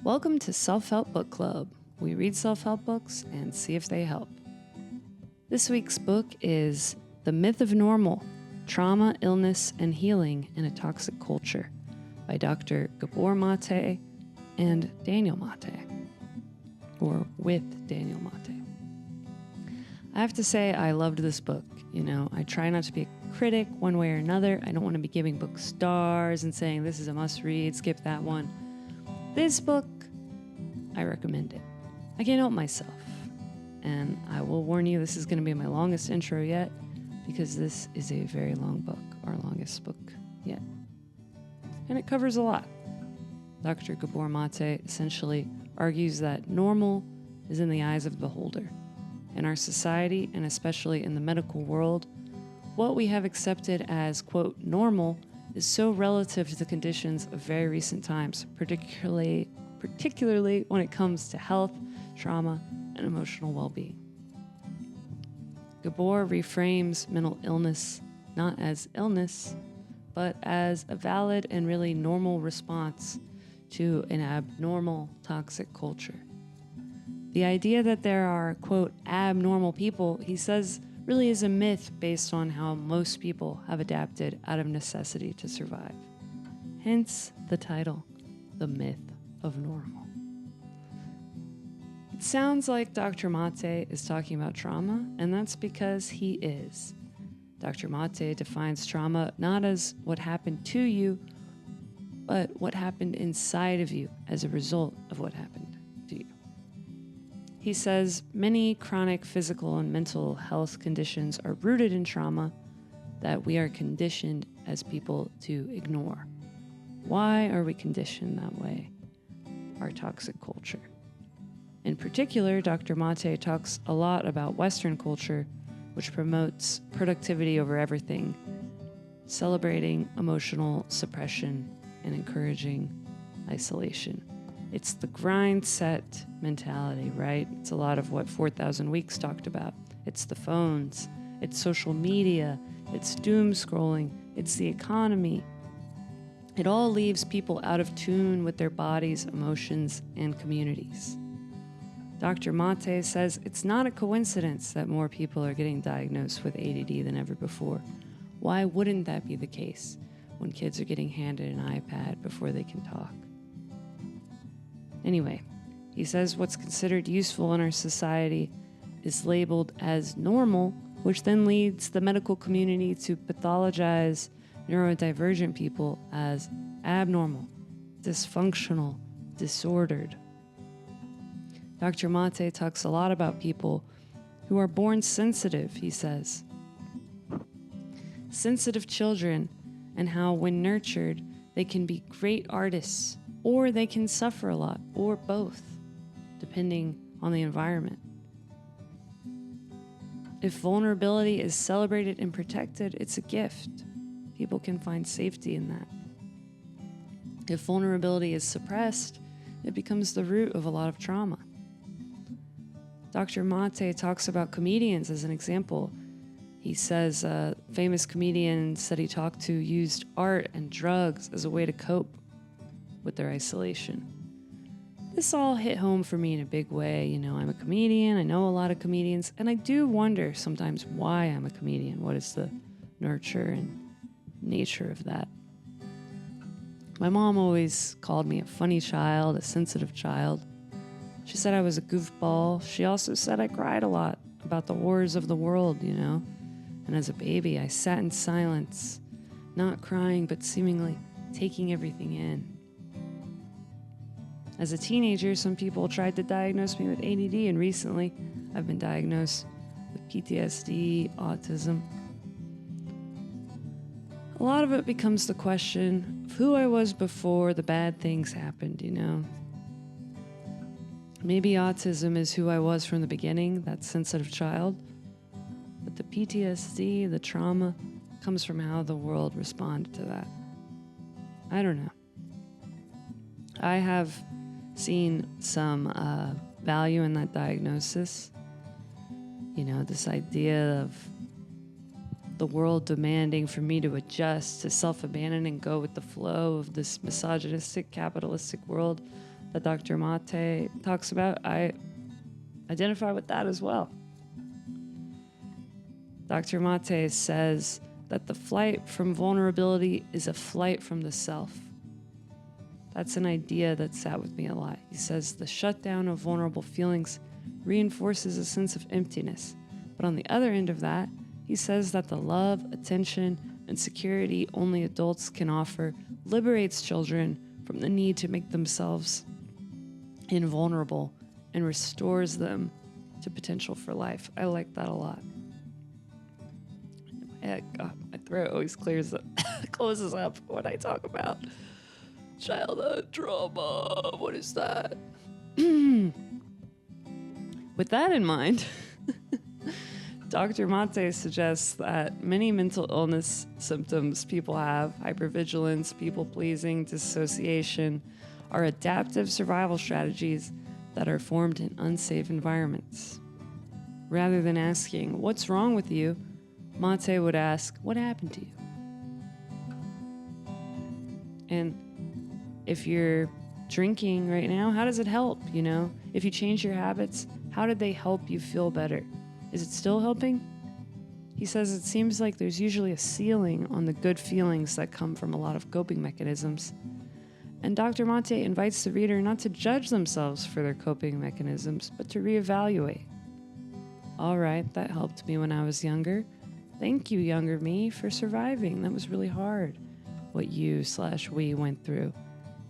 Welcome to Self-Help Book Club. We read self-help books and see if they help. This week's book is The Myth of Normal, Trauma, Illness, and Healing in a Toxic Culture by Dr. Gabor Maté and Daniel Maté, or with Daniel Maté. I have to say I loved this book. I try not to be a critic one way or another. I don't want to be giving books stars and saying this is a must-read, skip that one. This book, I recommend it. I can't help myself. And I will warn you, this is going to be my longest intro yet, because this is a very long book, our longest book yet. And it covers a lot. Dr. Gabor Maté essentially argues that normal is in the eyes of the beholder. In our society, and especially in the medical world, what we have accepted as, quote, normal is so relative to the conditions of very recent times, particularly when it comes to health, trauma, and emotional well-being. Gabor reframes mental illness not as illness, but as a valid and really normal response to an abnormal toxic culture. The idea that there are, quote, abnormal people, he says, really is a myth based on how most people have adapted out of necessity to survive. Hence the title, The Myth of Normal. It sounds like Dr. Maté is talking about trauma, and that's because he is. Dr. Maté defines trauma not as what happened to you, but what happened inside of you as a result of what happened to you. He says many chronic physical and mental health conditions are rooted in trauma that we are conditioned as people to ignore. Why are we conditioned that way? Our toxic culture. In particular, Dr. Maté talks a lot about Western culture, which promotes productivity over everything, celebrating emotional suppression and encouraging isolation. It's the grind set mentality, right? It's a lot of what 4,000 Weeks talked about. It's the phones, it's social media, it's doom scrolling, it's the economy. It all leaves people out of tune with their bodies, emotions, and communities. Dr. Maté says it's not a coincidence that more people are getting diagnosed with ADD than ever before. Why wouldn't that be the case when kids are getting handed an iPad before they can talk? Anyway, he says what's considered useful in our society is labeled as normal, which then leads the medical community to pathologize neurodivergent people as abnormal, dysfunctional, disordered. Dr. Maté talks a lot about people who are born sensitive, he says. Sensitive children, and how when nurtured, they can be great artists, or they can suffer a lot, or both, depending on the environment. If vulnerability is celebrated and protected, it's a gift. People can find safety in that. If vulnerability is suppressed, it becomes the root of a lot of trauma. Dr. Maté talks about comedians as an example. He says famous comedians that he talked to used art and drugs as a way to cope with their isolation. This all hit home for me in a big way. I'm a comedian, I know a lot of comedians, and I do wonder sometimes why I'm a comedian. What is the nurture and nature of that? My mom always called me a funny child, a sensitive child. She said I was a goofball. She also said I cried a lot about the wars of the world, And as a baby, I sat in silence, not crying, but seemingly taking everything in. As a teenager, some people tried to diagnose me with ADD, and recently I've been diagnosed with PTSD, autism. A lot of it becomes the question of who I was before the bad things happened, Maybe autism is who I was from the beginning, that sensitive child. But the PTSD, the trauma, comes from how the world responded to that. I don't know. I have seen some value in that diagnosis. This idea of the world demanding for me to adjust, to self-abandon and go with the flow of this misogynistic, capitalistic world. that Dr. Maté talks about, I identify with that as well. Dr. Maté says that the flight from vulnerability is a flight from the self. That's an idea that sat with me a lot. He says the shutdown of vulnerable feelings reinforces a sense of emptiness. But on the other end of that, he says that the love, attention, and security only adults can offer liberates children from the need to make themselves invulnerable and restores them to potential for life. I like that a lot. My throat always closes up when I talk about childhood trauma. What is that? With that in mind, Dr. Maté suggests that many mental illness symptoms people have, hypervigilance, people-pleasing, dissociation, are adaptive survival strategies that are formed in unsafe environments. Rather than asking, "What's wrong with you?" Maté would ask, "What happened to you?" And if you're drinking right now, how does it help? If you change your habits, how did they help you feel better? Is it still helping? He says it seems like there's usually a ceiling on the good feelings that come from a lot of coping mechanisms. And Dr. Maté invites the reader not to judge themselves for their coping mechanisms, but to reevaluate. All right, that helped me when I was younger. Thank you, younger me, for surviving. That was really hard, what you/we went through.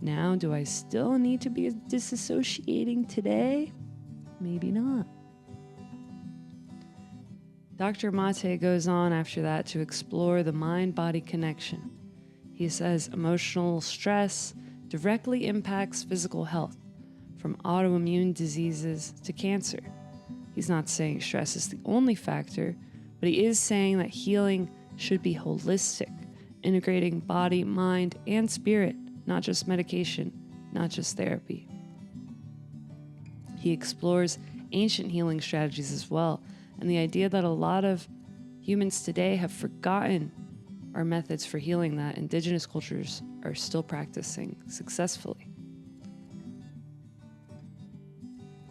Now, do I still need to be disassociating today? Maybe not. Dr. Maté goes on after that to explore the mind-body connection. He says emotional stress directly impacts physical health, from autoimmune diseases to cancer. He's not saying stress is the only factor, but he is saying that healing should be holistic, integrating body, mind, and spirit, not just medication, not just therapy. He explores ancient healing strategies as well, and the idea that a lot of humans today have forgotten our methods for healing that indigenous cultures are still practicing successfully.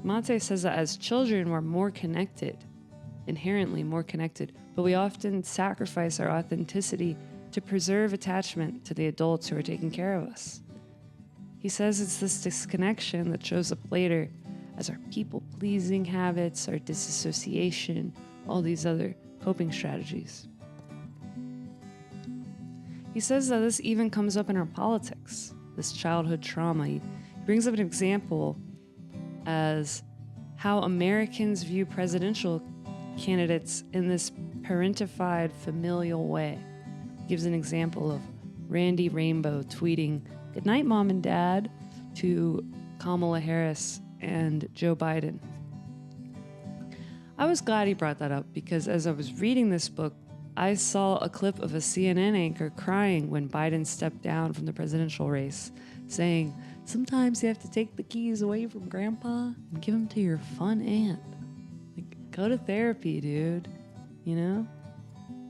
Maté says that as children, we're more connected, inherently more connected, but we often sacrifice our authenticity to preserve attachment to the adults who are taking care of us. He says it's this disconnection that shows up later as our people-pleasing habits, our disassociation, all these other coping strategies. He says that this even comes up in our politics, this childhood trauma. He brings up an example as how Americans view presidential candidates in this parentified familial way. He gives an example of Randy Rainbow tweeting, "Good night, Mom and Dad," to Kamala Harris and Joe Biden. I was glad he brought that up because as I was reading this book, I saw a clip of a CNN anchor crying when Biden stepped down from the presidential race, saying, "Sometimes you have to take the keys away from Grandpa and give them to your fun aunt. Like, go to therapy, dude."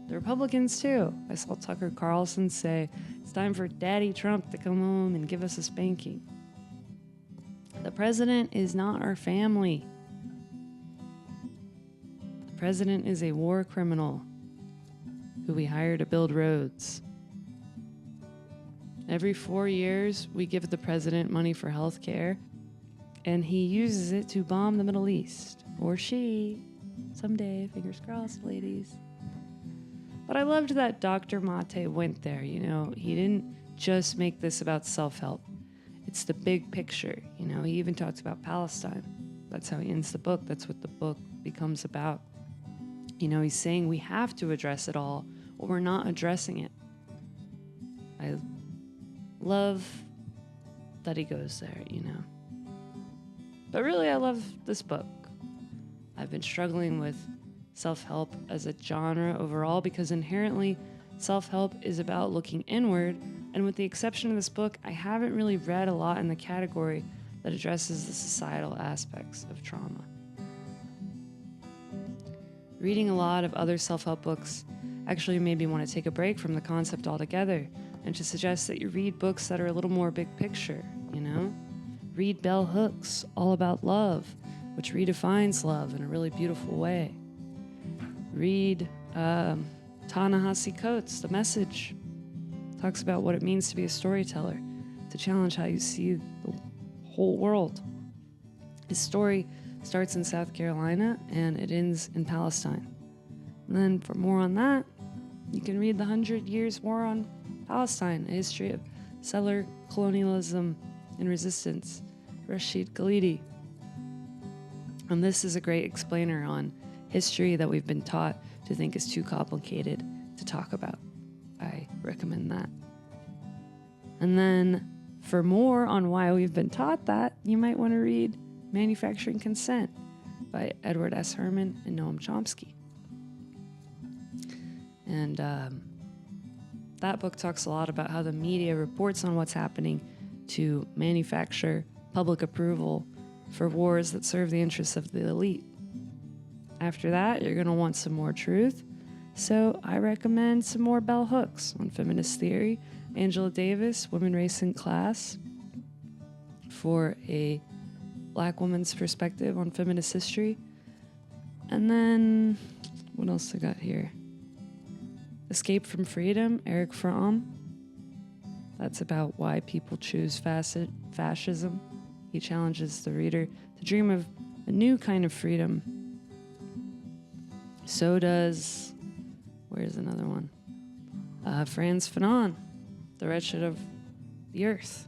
The Republicans too. I saw Tucker Carlson say, "It's time for Daddy Trump to come home and give us a spanking." The president is not our family. The president is a war criminal who we hire to build roads. Every 4 years, we give the president money for health care, and he uses it to bomb the Middle East. Or she. Someday, fingers crossed, ladies. But I loved that Dr. Maté went there, He didn't just make this about self-help. It's the big picture, He even talks about Palestine. That's how he ends the book. That's what the book becomes about. He's saying we have to address it all, or we're not addressing it. I love that he goes there, But really, I love this book. I've been struggling with self-help as a genre overall because inherently self-help is about looking inward, and with the exception of this book, I haven't really read a lot in the category that addresses the societal aspects of trauma. Reading a lot of other self-help books actually made me want to take a break from the concept altogether and to suggest that you read books that are a little more big picture, read Bell Hooks, All About Love, which redefines love in a really beautiful way. Read Ta-Nehisi Coates, The Message. Talks about what it means to be a storyteller, to challenge how you see the whole world. His story starts in South Carolina and it ends in Palestine. And then for more on that, you can read The 100 Years War on Palestine, A History of Settler Colonialism and Resistance, Rashid Khalidi. And this is a great explainer on history that we've been taught to think is too complicated to talk about. I recommend that. And then for more on why we've been taught that, you might want to read Manufacturing Consent by Edward S. Herman and Noam Chomsky. And that book talks a lot about how the media reports on what's happening to manufacture public approval for wars that serve the interests of the elite. After that, you're going to want some more truth. So I recommend some more Bell Hooks on feminist theory, Angela Davis, Women, Race, and Class, for a Black woman's perspective on feminist history. And then, what else I got here? Escape from Freedom, Eric Fromm. That's about why people choose fascism. He challenges the reader to dream of a new kind of freedom. So does, where's another one? Frantz Fanon, The Wretched of the Earth.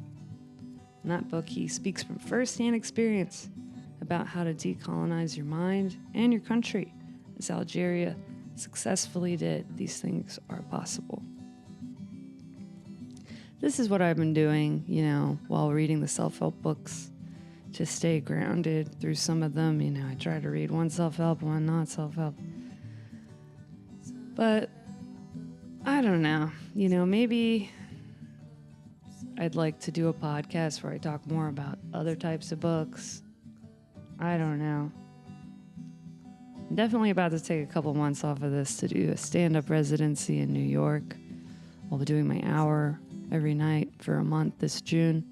In that book, he speaks from first-hand experience about how to decolonize your mind and your country, as Algeria successfully did. These things are possible. This is what I've been doing, while reading the self-help books to stay grounded through some of them. I try to read one self-help, one not self-help. But I don't know, maybe I'd like to do a podcast where I talk more about other types of books. I don't know. I'm definitely about to take a couple months off of this to do a stand-up residency in New York. I'll be doing my hour every night for a month this June.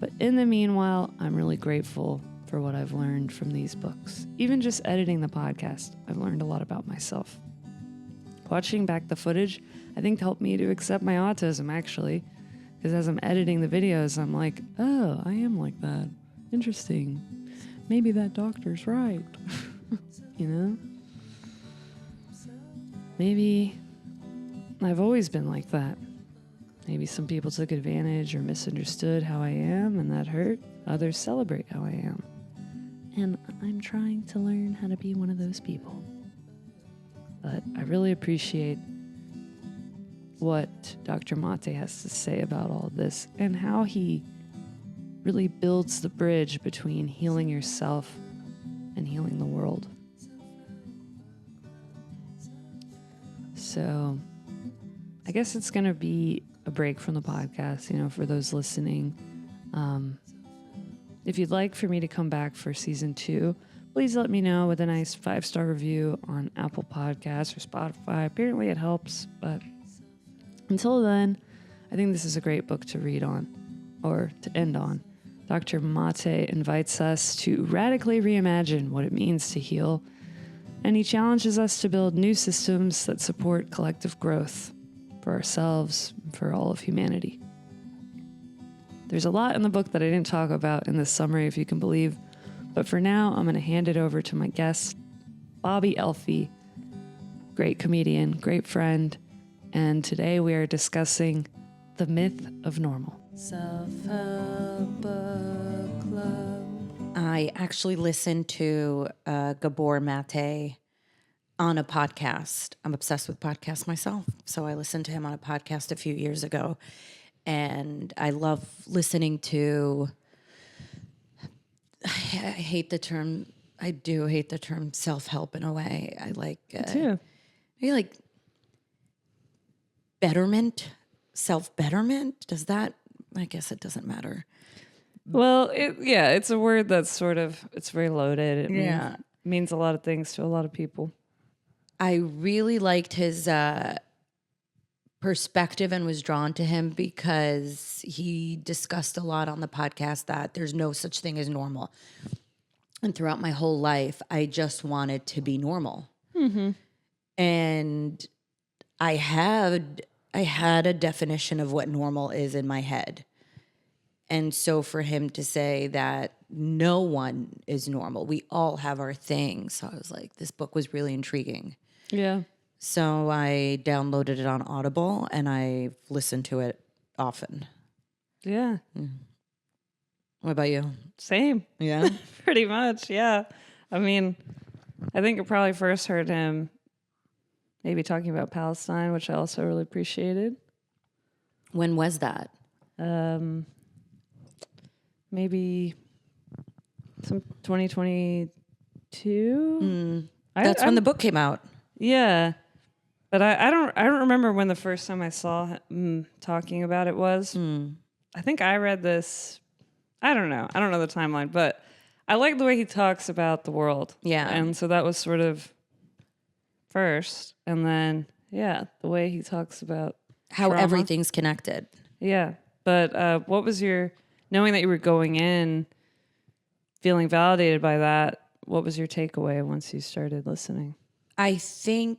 But in the meanwhile, I'm really grateful for what I've learned from these books. Even just editing the podcast, I've learned a lot about myself. Watching back the footage, I think helped me to accept my autism, actually. Because as I'm editing the videos, I'm like, oh, I am like that. Interesting. Maybe that doctor's right. Maybe I've always been like that. Maybe some people took advantage or misunderstood how I am, and that hurt. Others celebrate how I am. And I'm trying to learn how to be one of those people. But I really appreciate what Dr. Maté has to say about all of this and how he really builds the bridge between healing yourself and healing the world. So I guess it's going to be a break from the podcast, for those listening. If you'd like for me to come back for season 2, please let me know with a nice 5-star review on Apple Podcasts or Spotify. Apparently it helps, but until then, I think this is a great book to read on, or to end on. Dr. Maté invites us to radically reimagine what it means to heal, and he challenges us to build new systems that support collective growth for ourselves, for all of humanity. There's a lot in the book that I didn't talk about in this summary, if you can believe, but for now, I'm going to hand it over to my guest, Bobbi Elfie, great comedian, great friend, and today we are discussing the myth of normal. Self-help book club. I actually listened to Gabor Maté on a podcast. I'm obsessed with podcasts myself, so I listened to him on a podcast a few years ago, and I love listening to. I do hate the term self-help in a way. I like too. Maybe like betterment, self-betterment. Does that? I guess it doesn't matter. Well, it's a word that's it's very loaded. It means a lot of things to a lot of people. I really liked his perspective and was drawn to him because he discussed a lot on the podcast that there's no such thing as normal. And throughout my whole life, I just wanted to be normal. And I had a definition of what normal is in my head. And so for him to say that no one is normal, we all have our things. So I was like, this book was really intriguing. Yeah. So I downloaded it on Audible and I've listened to it often. Yeah. What about you? Same. Yeah. Pretty much. Yeah. I mean, I think I probably first heard him maybe talking about Palestine, which I also really appreciated. When was that? Maybe some 2022. That's when the book came out. Yeah. But I don't remember when the first time I saw him talking about it was. I think I read this. I don't know the timeline, but I like the way he talks about the world. Yeah. And so that was sort of first, and then the way he talks about how trauma. Everything's connected. Yeah. But what was your, knowing that you were going in, feeling validated by that, what was your takeaway once you started listening? I think,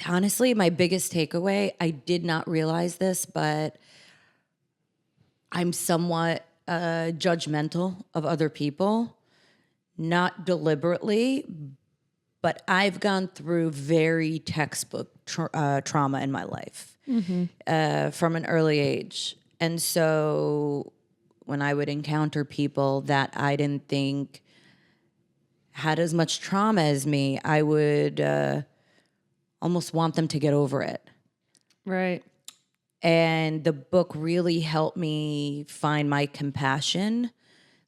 honestly, my biggest takeaway, I did not realize this, but I'm somewhat judgmental of other people, not deliberately, but I've gone through very textbook trauma in my life from an early age. And so when I would encounter people that I didn't think had as much trauma as me, I would almost want them to get over it. Right. And the book really helped me find my compassion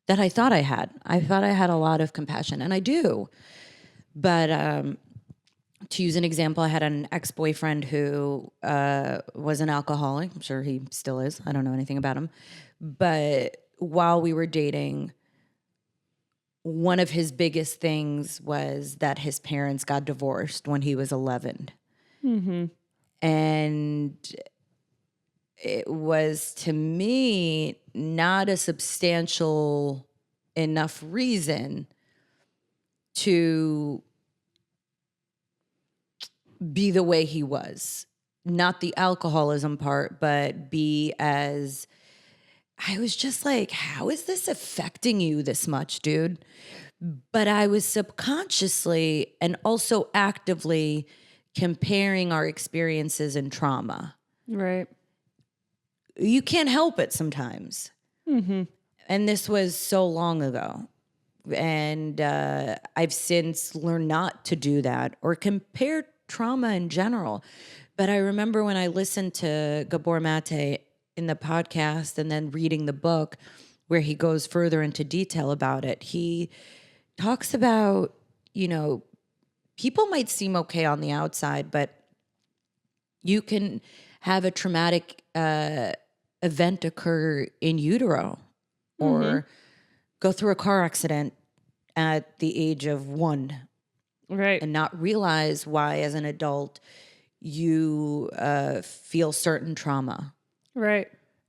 that I thought I had. I thought I had a lot of compassion, and I do. But to use an example, I had an ex-boyfriend who was an alcoholic. I'm sure he still is. I don't know anything about him. But while we were dating, one of his biggest things was that his parents got divorced when he was 11. And it was, to me, not a substantial enough reason to be the way he was. Not the alcoholism part, but be as... I was just like, how is this affecting you this much, dude? But I was subconsciously and also actively comparing our experiences in trauma. Right. You can't help it sometimes. And this was so long ago. And I've since learned not to do that or compare trauma in general. But I remember when I listened to Gabor Maté in the podcast and then reading the book where he goes further into detail about it, he talks about, people might seem okay on the outside, but you can have a traumatic event occur in utero or go through a car accident at the age of 1. Right. And not realize why, as an adult, you feel certain trauma. Right.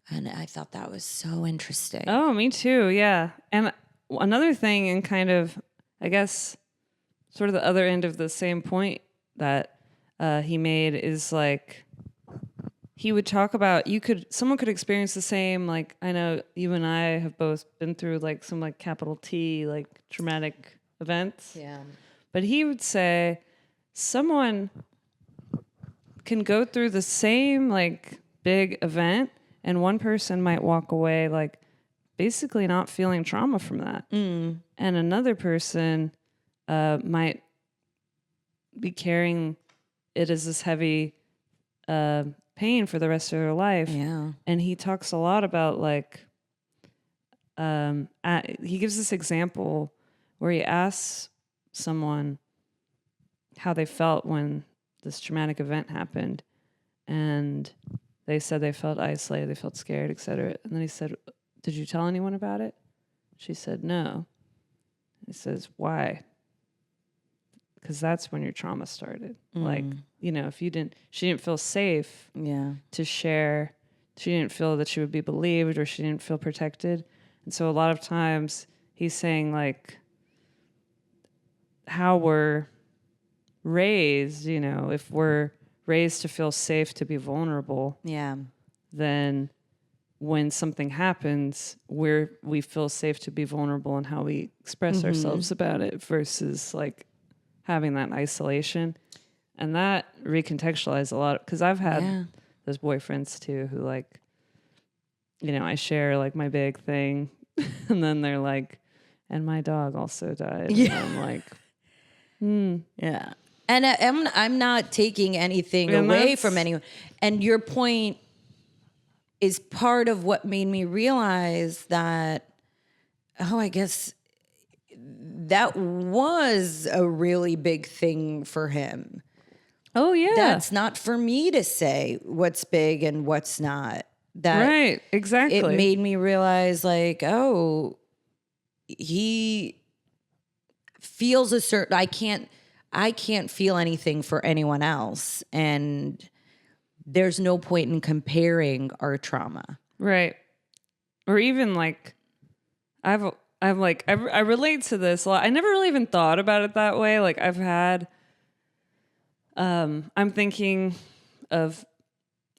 And I thought that was so interesting. Oh, me too. Yeah. And another thing, and kind of, I guess, sort of the other end of the same point that he made is like, he would talk about, someone could experience the same, like, I know you and I have both been through like some like capital T, like traumatic events. Yeah. But he would say someone can go through the same like big event, and one person might walk away like basically not feeling trauma from that. And another person might be carrying it as this heavy pain for the rest of their life. Yeah. And he talks a lot about like, he gives this example where he asks someone how they felt when this traumatic event happened, and they said they felt isolated, they felt scared, etc. And then he said, "Did you tell anyone about it?" She said, "No." He says, "Why?" because that's when your trauma started. Like, you know, if she didn't feel safe to share, she didn't feel that she would be believed, or she didn't feel protected. And so a lot of times he's saying, like, how we're raised, you know, if we're raised to feel safe to be vulnerable, then when something happens, we feel safe to be vulnerable in how we express ourselves about it, versus like having that isolation. And that recontextualized a lot, because I've had those boyfriends too who, like, you know, I share like my big thing and then they're like, and my dog also died. And I'm like, Yeah. And I'm not taking anything away from anyone. And your point is part of what made me realize that, I guess that was a really big thing for him. Oh, yeah. That's not for me to say what's big and what's not. That right, exactly. It made me realize, like, oh, he feels a certain, I can't feel anything for anyone else. And there's no point in comparing our trauma. Right. Or even like, I relate to this a lot. I never really even thought about it that way. Like, I've had, I'm thinking of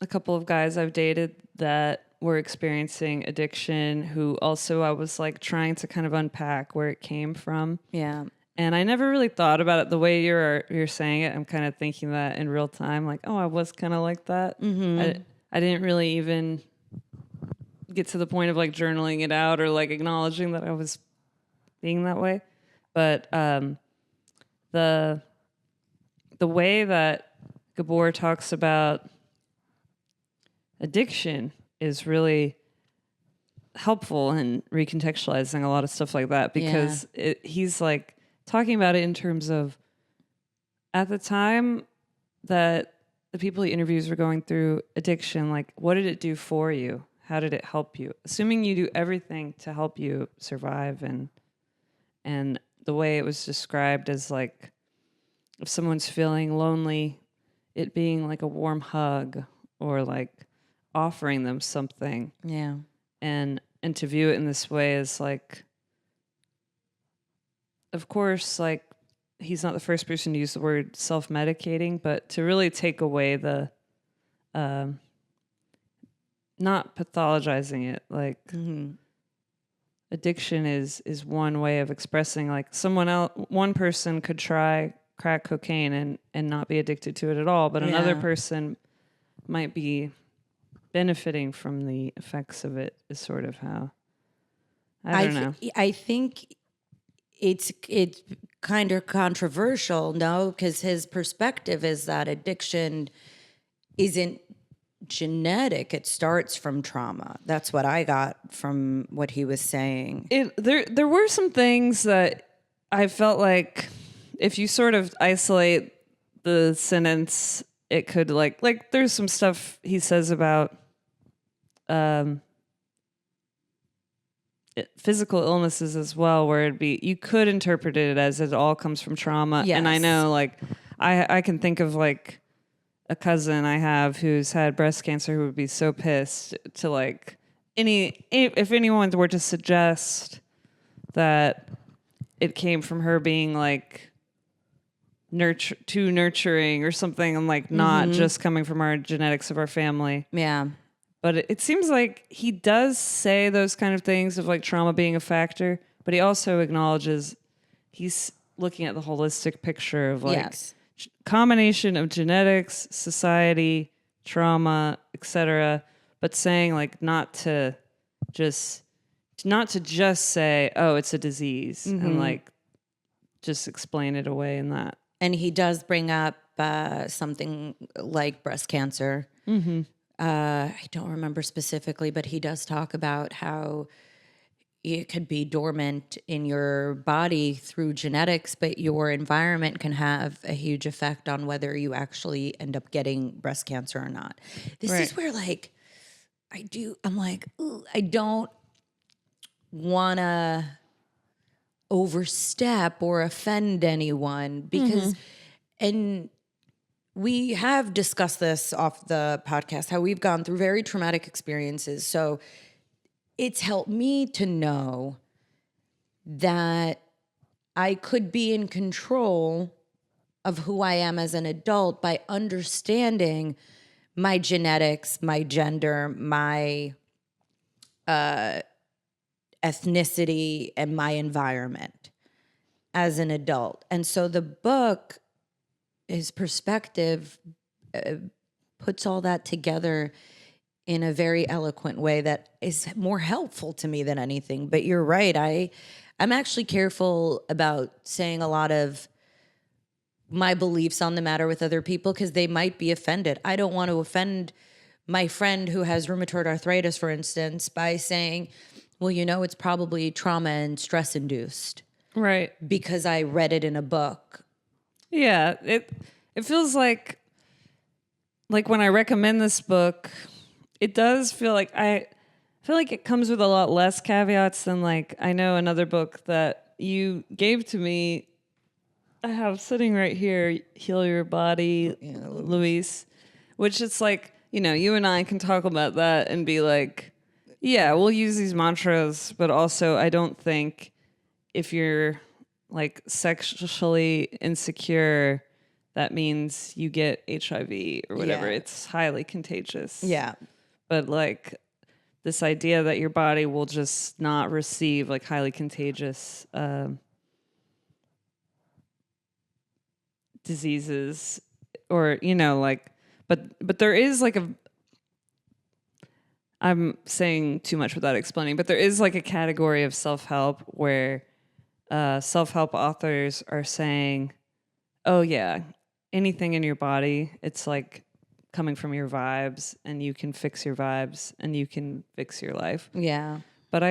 a couple of guys I've dated that were experiencing addiction, who also I was like trying to kind of unpack where it came from. Yeah. And I never really thought about it the way you're saying it. I'm kind of thinking that in real time, like, oh, I was kind of like that. I didn't really even get to the point of like journaling it out or like acknowledging that I was being that way. But the way that Gabor talks about addiction is really helpful in recontextualizing a lot of stuff like that, because he's like talking about it in terms of, at the time that the people he interviews were going through addiction, like, what did it do for you? How did it help you? Assuming you do everything to help you survive, and the way it was described as, like, if someone's feeling lonely, it being like a warm hug, or like offering them something. Yeah. And to view it in this way is like, of course, like, he's not the first person to use the word self-medicating, but to really take away the, not pathologizing it, like, addiction is one way of expressing, like, one person could try crack cocaine and not be addicted to it at all, but another person might be benefiting from the effects of it, is sort of how, I don't know. I think it's kind of controversial, no? Because his perspective is that addiction isn't genetic. It starts from trauma. That's what I got from what he was saying. There were some things that I felt like, if you sort of isolate the sentence, it could like there's some stuff he says about physical illnesses as well, where you could interpret it as it all comes from trauma. Yes. And I know, like, I can think of like a cousin I have who's had breast cancer, who would be so pissed to, like, if anyone were to suggest that it came from her being like too nurturing or something, and like not just coming from our genetics of our family. Yeah. But it seems like he does say those kind of things of like trauma being a factor, but he also acknowledges he's looking at the holistic picture of like combination of genetics, society, trauma, etc. But saying like not to just say, oh, it's a disease, and like just explain it away in that. And he does bring up something like breast cancer. I don't remember specifically, but he does talk about how it could be dormant in your body through genetics, but your environment can have a huge effect on whether you actually end up getting breast cancer or not. This is where, like, I'm like, I don't want to overstep or offend anyone because, and we have discussed this off the podcast, how we've gone through very traumatic experiences. So it's helped me to know that I could be in control of who I am as an adult by understanding my genetics, my gender, my ethnicity, and my environment as an adult. And so the book, his perspective, puts all that together in a very eloquent way that is more helpful to me than anything. But you're right. I'm actually careful about saying a lot of my beliefs on the matter with other people because they might be offended. I don't want to offend my friend who has rheumatoid arthritis, for instance, by saying, well, it's probably trauma and stress induced. Right. Because I read it in a book. Yeah. It feels like when I recommend this book, it does feel like I feel like it comes with a lot less caveats than I know another book that you gave to me. I have sitting right here, Heal Your Body, Luis, which it's you and I can talk about that and be like, yeah, we'll use these mantras, but also I don't think if you're sexually insecure, that means you get HIV or whatever. Yeah. It's highly contagious. Yeah. But this idea that your body will just not receive highly contagious diseases or but there is I'm saying too much without explaining, but there is a category of self-help where self-help authors are saying, oh yeah, anything in your body, it's coming from your vibes, and you can fix your vibes and you can fix your life. Yeah. But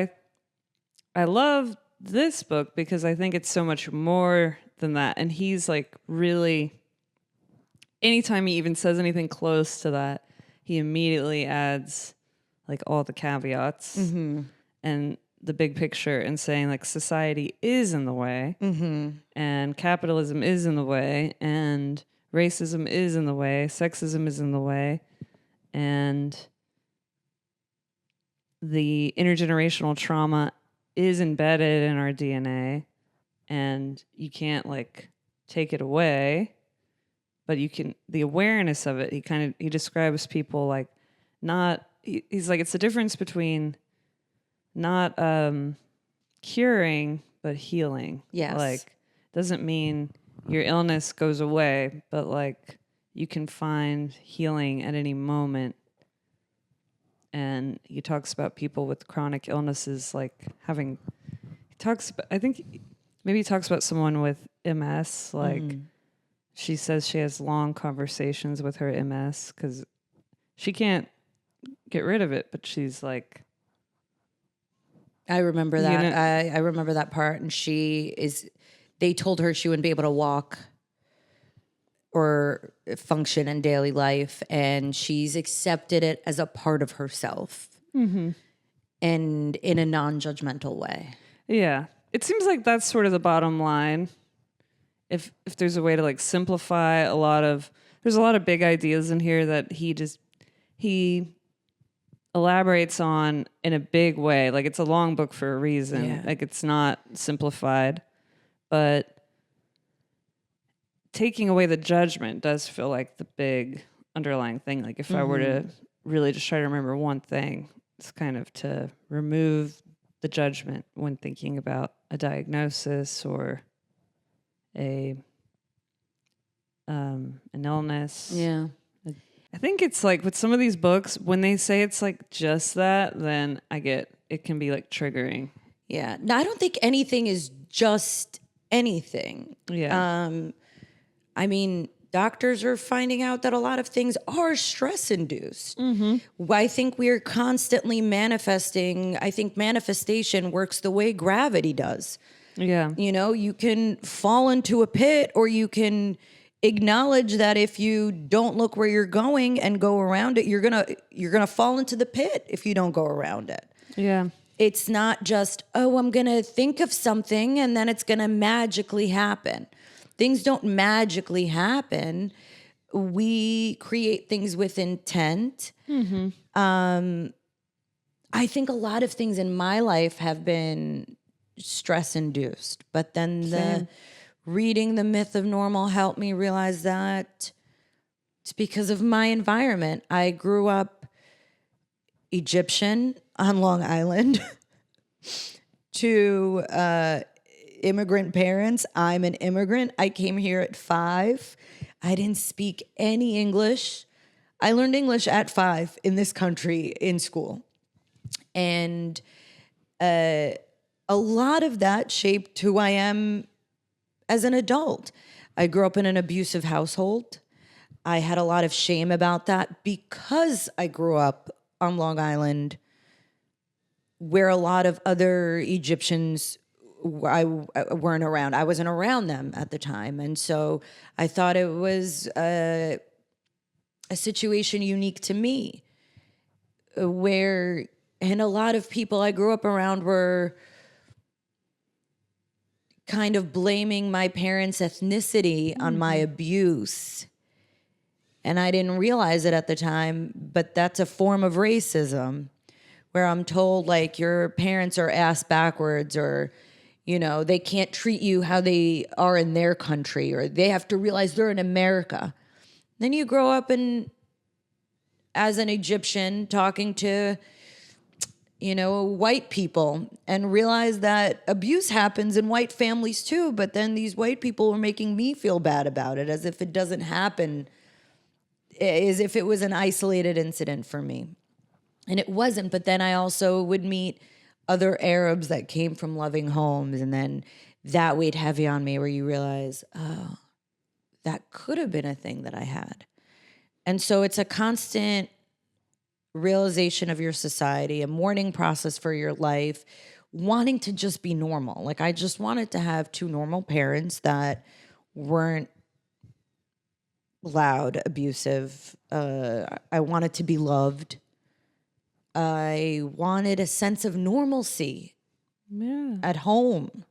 I love this book because I think it's so much more than that. And he's really, anytime he even says anything close to that, he immediately adds all the caveats and the big picture and saying society is in the way and capitalism is in the way and racism is in the way, sexism is in the way, and the intergenerational trauma is embedded in our DNA, and you can't take it away, but you can, the awareness of it. He describes people he's it's the difference between not curing but healing. Yes. Doesn't mean your illness goes away, but you can find healing at any moment. And he talks about people with chronic illnesses I think maybe he talks about someone with MS, she says she has long conversations with her MS because she can't get rid of it, but she's I remember that. I remember that part. And they told her she wouldn't be able to walk or function in daily life. And she's accepted it as a part of herself and in a non-judgmental way. Yeah. It seems like that's sort of the bottom line. If there's a way to simplify there's a lot of big ideas in here that he elaborates on in a big way. It's a long book for a reason. Yeah. It's not simplified, but taking away the judgment does feel like the big underlying thing. If I were to really just try to remember one thing, it's kind of to remove the judgment when thinking about a diagnosis or an illness. Yeah. I think it's with some of these books, when they say it's just that, then I get it can be triggering. Yeah. No, I don't think anything is just anything. Yeah. I mean, doctors are finding out that a lot of things are stress induced. I think we're constantly manifesting. I think manifestation works the way gravity does. Yeah. You can fall into a pit, or you can acknowledge that if you don't look where you're going and go around it, you're gonna fall into the pit if you don't go around it. Yeah. It's not just, oh, I'm going to think of something and then it's going to magically happen. Things don't magically happen. We create things with intent. I think a lot of things in my life have been stress induced, but then reading The Myth of Normal helped me realize that it's because of my environment. I grew up Egyptian on Long Island to immigrant parents. I'm an immigrant. I came here at 5. I didn't speak any English. I learned English at 5 in this country in school. And a lot of that shaped who I am as an adult. I grew up in an abusive household. I had a lot of shame about that because I grew up on Long Island, where a lot of other Egyptians weren't around. I wasn't around them at the time. And so I thought it was a situation unique to me, and a lot of people I grew up around were kind of blaming my parents' ethnicity on my abuse. And I didn't realize it at the time, but that's a form of racism where I'm told, like, your parents are ass backwards, or, they can't treat you how they are in their country, or they have to realize they're in America. Then you grow up as an Egyptian talking to, white people and realize that abuse happens in white families too, but then these white people were making me feel bad about it, as if it doesn't happen, as if it was an isolated incident for me. And it wasn't, but then I also would meet other Arabs that came from loving homes, and then that weighed heavy on me, where you realize, oh, that could have been a thing that I had. And so it's a constant realization of your society, a mourning process for your life, wanting to just be normal. Like, I just wanted to have 2 normal parents that weren't loud, abusive. I wanted to be loved. I wanted a sense of normalcy at home.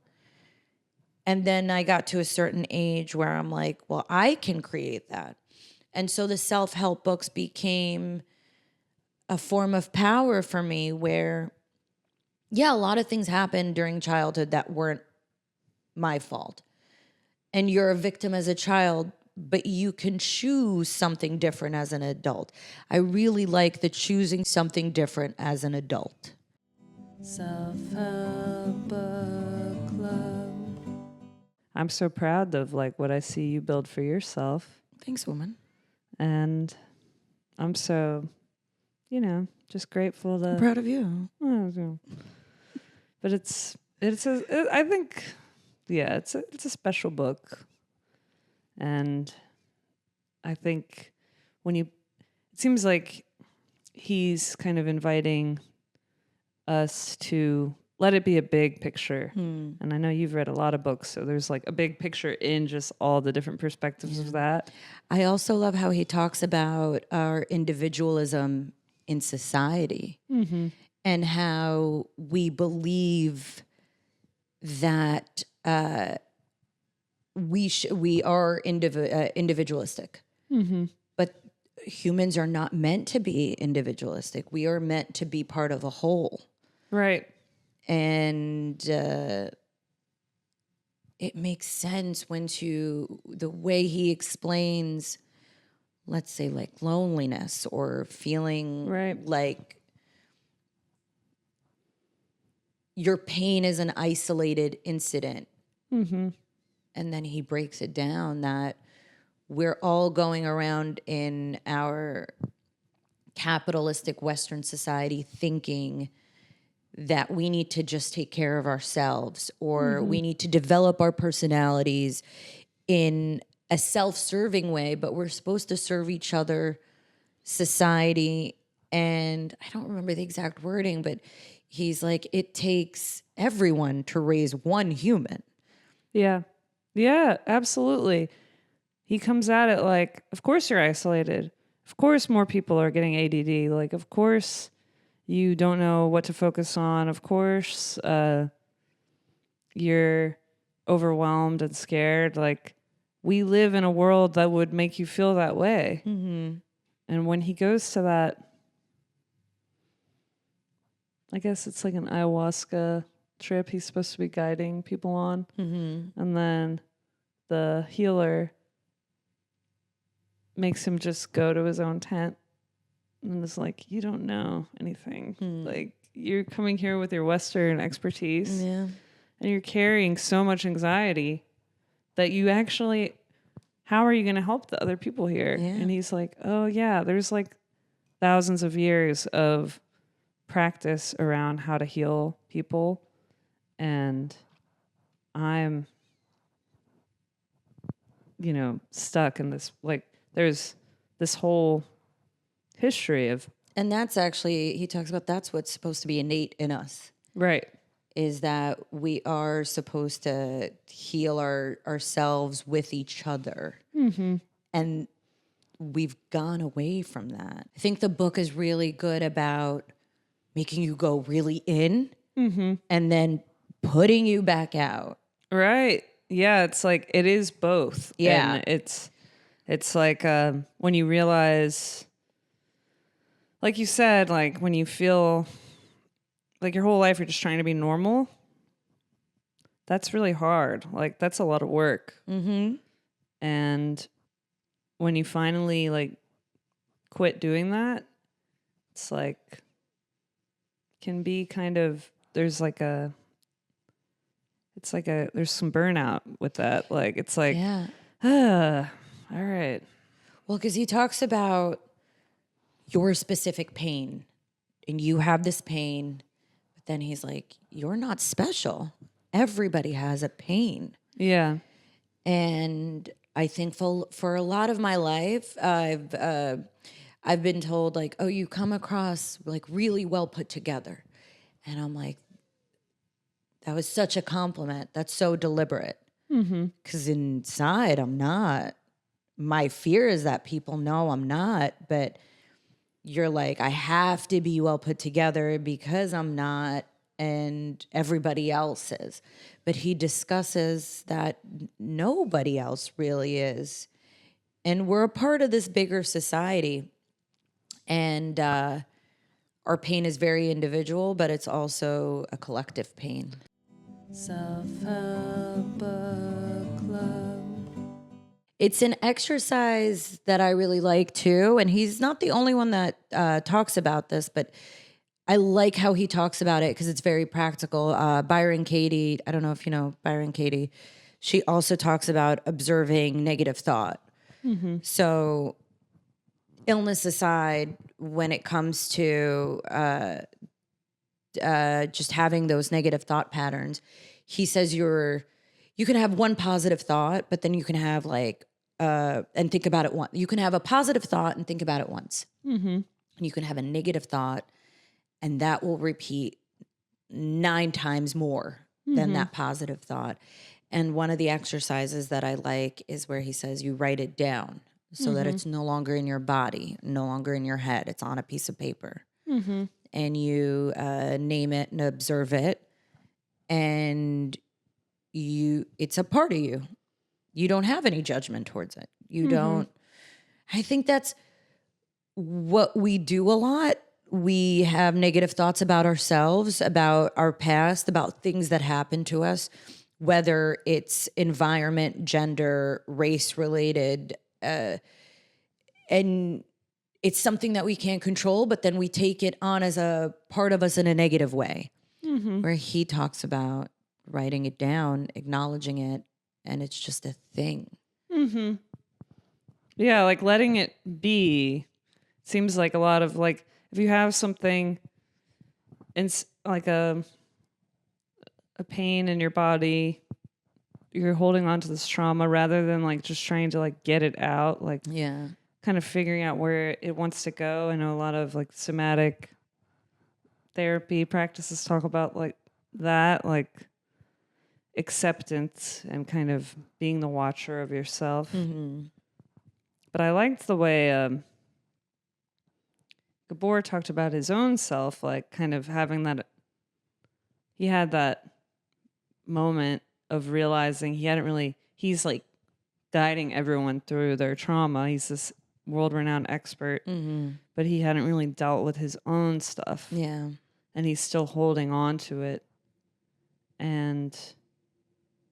And then I got to a certain age where I'm like, well, I can create that. And so the self-help books became a form of power for me, where, a lot of things happened during childhood that weren't my fault. And you're a victim as a child, but you can choose something different as an adult. I really like the choosing something different as an adult. Self-help book club. I'm so proud of what I see you build for yourself. Thanks, woman. And I'm so, just grateful I'm proud of you. But I think, it's a special book. And I think it seems like he's kind of inviting us to let it be a big picture. And I know you've read a lot of books, so there's a big picture in just all the different perspectives of that. I also love how he talks about our individualism in society, and how we believe that we are individualistic. But humans are not meant to be individualistic. We are meant to be part of a whole. Right. And it makes sense the way he explains, let's say, loneliness or feeling like your pain is an isolated incident. And then he breaks it down that we're all going around in our capitalistic Western society thinking that we need to just take care of ourselves, or we need to develop our personalities in a self-serving way, but we're supposed to serve each other, society, and I don't remember the exact wording, but he's like, it takes everyone to raise one human. Yeah. Yeah, absolutely. He comes at it of course you're isolated. Of course more people are getting ADD. Of course, you don't know what to focus on, of course. You're overwhelmed and scared. Like, we live in a world that would make you feel that way. Mm-hmm. And when he goes to that, I guess it's like an ayahuasca trip he's supposed to be guiding people on. Mm-hmm. And then the healer makes him just go to his own tent and is like, you don't know anything. Like, you're coming here with your Western expertise Yeah. and you're carrying so much anxiety that you actually, how are you going to help the other people here? Yeah. And he's like, oh yeah, there's like thousands of years of practice around how to heal people. And I'm, stuck in this, like, there's this whole history of. And that's actually, he talks about that's what's supposed to be innate in us. Right. Is that we are supposed to heal ourselves with each other. Mm-hmm. And we've gone away from that. I think the book is really good about making you go really in and then putting you back out. Right. Yeah, it's like it is both. Yeah. And it's like when you realize, like you said, like when you feel like your whole life you're just trying to be normal, that's really hard. Like, that's a lot of work. Mm-hmm. And when you finally like quit doing that, it's like can be kind of there's some burnout with that. Like, it's like, Yeah. all right. Well, because he talks about your specific pain and you have this pain, but then he's like, you're not special. Everybody has a pain. Yeah. And I think for a lot of my life, I've been told like, oh, you come across like really well put together. And I'm like, that was such a compliment. That's so deliberate. Because inside, I'm not. My fear is that people know I'm not, but you're like, I have to be well put together because I'm not, and everybody else is. But he discusses that nobody else really is. And we're a part of this bigger society. And our pain is very individual, but it's also a collective pain. Self-help book club. It's an exercise that I really like too. And he's not the only one that talks about this, but I like how he talks about it because it's very practical. Byron Katie, I don't know if you know Byron Katie, she also talks about observing negative thought. So illness aside, when it comes to just having those negative thought patterns, he says you can have one positive thought, but then you can have like, and think about it once. You can have a positive thought and think about it once. And you can have a negative thought and that will repeat 9 times more than that positive thought. And one of the exercises that I like is where he says you write it down so that it's no longer in your body, no longer in your head. It's on a piece of paper. And you name it and observe it. And it's a part of you. You don't have any judgment towards it. You don't. I think that's what we do a lot. We have negative thoughts about ourselves, about our past, about things that happen to us, whether it's environment, gender, race related. And it's something that we can't control, but then we take it on as a part of us in a negative way, where he talks about writing it down, acknowledging it, and it's just a thing. Yeah, like letting it be seems like a lot of like, if you have something like a pain in your body, you're holding on to this trauma rather than like just trying to like get it out, like kind of figuring out where it wants to go. I know a lot of like somatic therapy practices talk about like that, like acceptance and kind of being the watcher of yourself. But I liked the way Gabor talked about his own self, like kind of having that, he had that moment of realizing he's like guiding everyone through their trauma. He's this world-renowned expert, but he hadn't really dealt with his own stuff. Yeah. And he's still holding on to it. And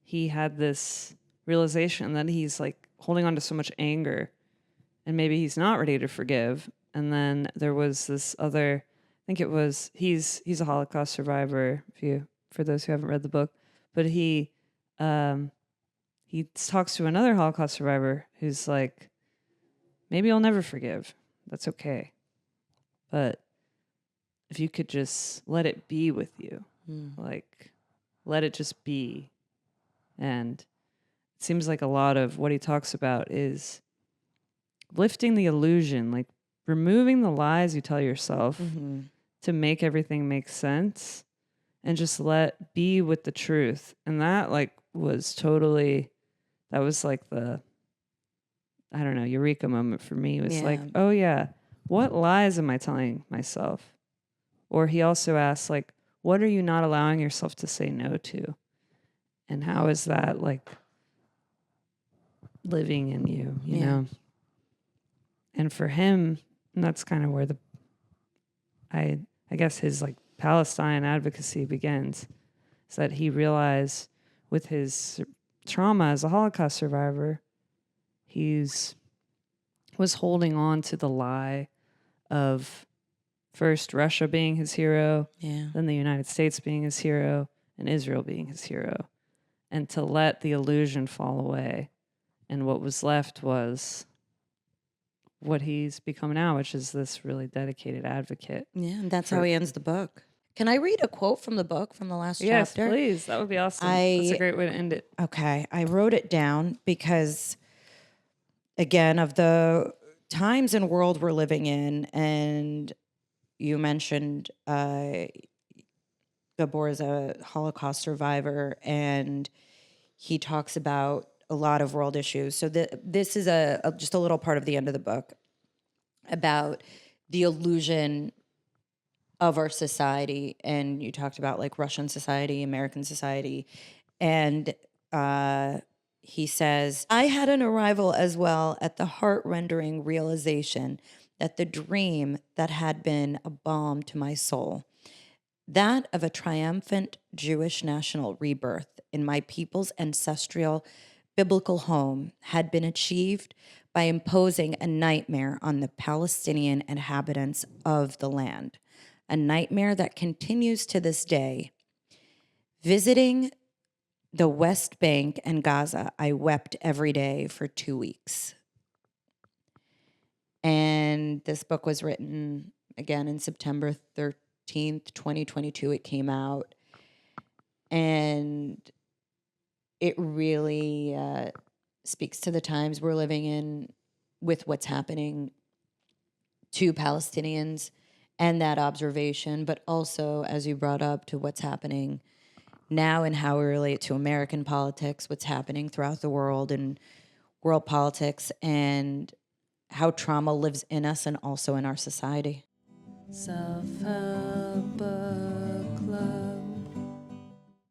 he had this realization that he's like holding on to so much anger and maybe he's not ready to forgive. And then there was this other, I think it was, he's a Holocaust survivor, for those who haven't read the book, but he talks to another Holocaust survivor who's like, maybe I'll never forgive. That's okay. But if you could just let it be with you, like let it just be. And it seems like a lot of what he talks about is lifting the illusion, like removing the lies you tell yourself to make everything make sense and just let be with the truth. And that like was totally, that was like the, I don't know, eureka moment for me. It was like, oh yeah, what lies am I telling myself? Or he also asked like, what are you not allowing yourself to say no to? And how is that like living in you, you know? And for him, and that's kind of where I guess his like Palestine advocacy begins, is that he realized with his trauma as a Holocaust survivor, was holding on to the lie of first Russia being his hero, then the United States being his hero, and Israel being his hero, and to let the illusion fall away. And what was left was what he's become now, which is this really dedicated advocate. Yeah, and that's how he ends the book. Can I read a quote from the book from the last chapter? Yes, please. That would be awesome. That's a great way to end it. Okay, I wrote it down because, again, of the times and world we're living in, and you mentioned Gabor is a Holocaust survivor, and he talks about a lot of world issues. So this is just a little part of the end of the book about the illusion of our society. And you talked about like Russian society, American society. And he says, I had an arrival as well at the heart-rendering realization that the dream that had been a balm to my soul, that of a triumphant Jewish national rebirth in my people's ancestral biblical home, had been achieved by imposing a nightmare on the Palestinian inhabitants of the land, a nightmare that continues to this day. Visiting the West Bank and Gaza, I wept every day for 2 weeks. And this book was written, again, in September 13th, 2022. It came out. And it really speaks to the times we're living in with what's happening to Palestinians and that observation, but also, as you brought up, to what's happening now and how we relate to American politics, what's happening throughout the world and world politics, and how trauma lives in us and also in our society. Self-help.